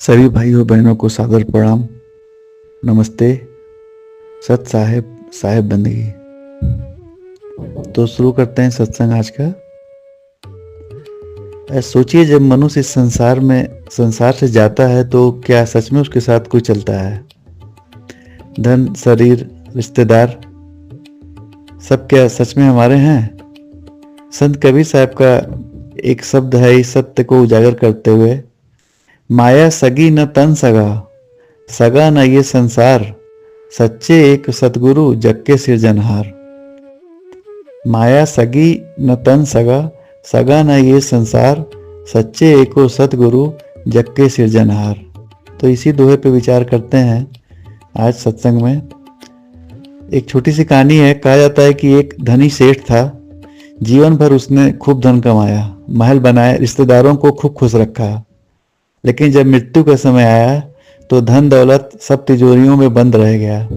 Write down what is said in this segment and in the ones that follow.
सभी भाइयों बहनों को सादर प्रणाम। नमस्ते। सत साहेब बंदगी। तो शुरू करते हैं सत्संग आज का। सोचिए, जब मनुष्य इस संसार से जाता है तो क्या सच में उसके साथ कोई चलता है? धन, शरीर, रिश्तेदार सब क्या सच में हमारे हैं? संत कबीर साहब का एक शब्द है इस सत्य को उजागर करते हुए, माया सगी न तन सगा, सगा न ये संसार, सच्चे एक सतगुरु जग के सिरजनहार। माया सगी न तन सगा, सगा न ये संसार, सच्चे एको सतगुरु जग के सिरजनहार। तो इसी दोहे पे विचार करते हैं आज सत्संग में। एक छोटी सी कहानी है। कहा जाता है कि एक धनी सेठ था। जीवन भर उसने खूब धन कमाया, महल बनाए, रिश्तेदारों को खूब खुश रखा। लेकिन जब मृत्यु का समय आया तो धन दौलत सब तिजोरियों में बंद रह गया।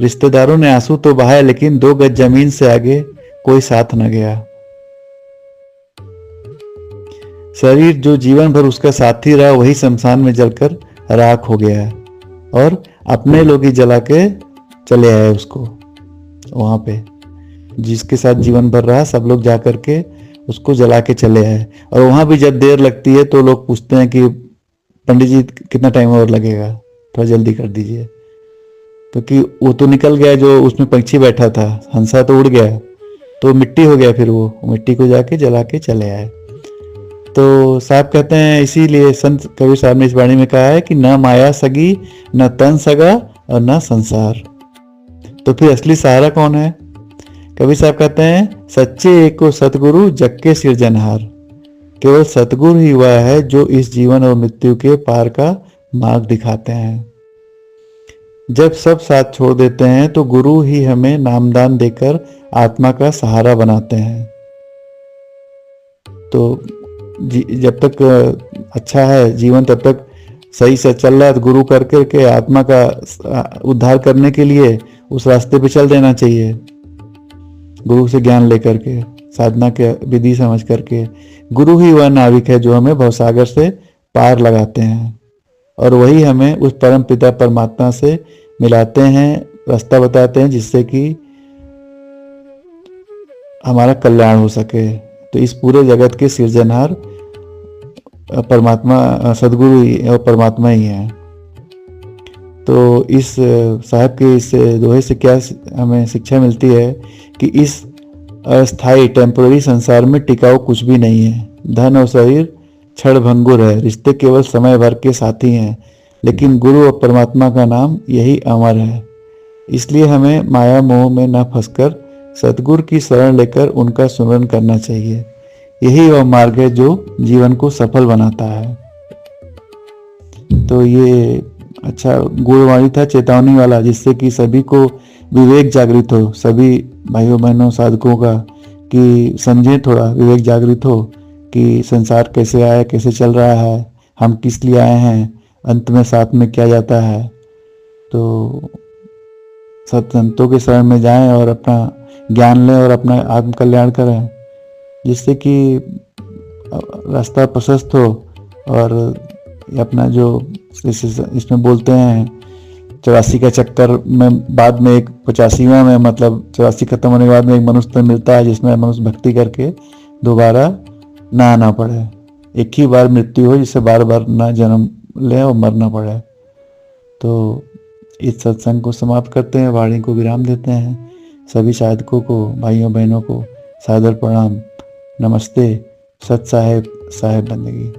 रिश्तेदारों ने आंसू तो बहाए, लेकिन 2 गज जमीन से आगे कोई साथ न गया। शरीर जो जीवन भर उसका साथी रहा, वही शमशान में जलकर राख हो गया और अपने लोग ही जला के चले आए उसको। वहां पे जिसके साथ जीवन भर रहा, सब लोग जाकर के उसको जला के चले आए। और वहां भी जब देर लगती है तो लोग पूछते हैं कि पंडित जी कितना टाइम और लगेगा, थोड़ा जल्दी कर दीजिए। क्योंकि वो तो निकल गया, जो उसमें पंछी बैठा था, हंसा तो उड़ गया, तो मिट्टी हो गया। फिर वो मिट्टी को जाके जला के चले आए। तो साहब कहते हैं, इसीलिए संत कबीर साहब ने इस वाणी में कहा है कि न माया सगी, न तन सगा और न संसार। तो फिर असली सहारा कौन है? कबीर साहब कहते हैं, सच्चे एको सतगुरु जग के सिरजनहार। केवल सतगुरु ही वह है जो इस जीवन और मृत्यु के पार का मार्ग दिखाते हैं। जब सब साथ छोड़ देते हैं तो गुरु ही हमें नामदान देकर आत्मा का सहारा बनाते हैं। तो जब तक अच्छा है जीवन, तब तक सही से चल रहा है, तो गुरु करके के आत्मा का उद्धार करने के लिए उस रास्ते पे चल देना चाहिए। गुरु से ज्ञान लेकर के, साधना के विधि समझ करके। गुरु ही वह नाविक है जो हमें भवसागर से पार लगाते हैं और वही हमें उस परम पिता परमात्मा से मिलाते हैं, रास्ता बताते हैं, जिससे कि हमारा कल्याण हो सके। तो इस पूरे जगत के सिरजनहार परमात्मा, सदगुरु और परमात्मा ही है। तो इस साहब के इस दोहे से क्या हमें शिक्षा मिलती है कि इस अस्थाई टेम्पोररी संसार में टिकाऊ कुछ भी नहीं है। धन और शरीर क्षण भंगुर है, रिश्ते केवल समय भर के साथी हैं, लेकिन गुरु और परमात्मा का नाम यही अमर है। इसलिए हमें माया मोह में न फंसकर सतगुरु की शरण लेकर उनका सुमिरन करना चाहिए। यही वह मार्ग है जो जीवन को सफल बनाता है। तो ये अच्छा गुरुवाणी था, चेतावनी वाला, जिससे कि सभी को विवेक जागृत हो, सभी भाइयों बहनों साधकों का, कि समझें, थोड़ा विवेक जागृत हो कि संसार कैसे आया, कैसे चल रहा है, हम किस लिए आए हैं, अंत में साथ में क्या जाता है। तो सत्संतों के शरण में जाएं और अपना ज्ञान लें और अपना आत्म कल्याण करें, जिससे कि रास्ता प्रशस्त हो। और अपना जो इसमें बोलते हैं 84 का चक्कर में, बाद में एक 85वां में, मतलब 84 खत्म होने के बाद में एक मनुष्य मिलता है जिसमें मनुष्य भक्ति करके दोबारा ना आना पड़े। एक ही बार मृत्यु हो, जिससे बार बार ना जन्म ले और मरना पड़े। तो इस सत्संग को समाप्त करते हैं, वाणी को विराम देते हैं। सभी साधकों को, भाइयों बहनों को सादर प्रणाम। नमस्ते। सत साहेब बंदगी।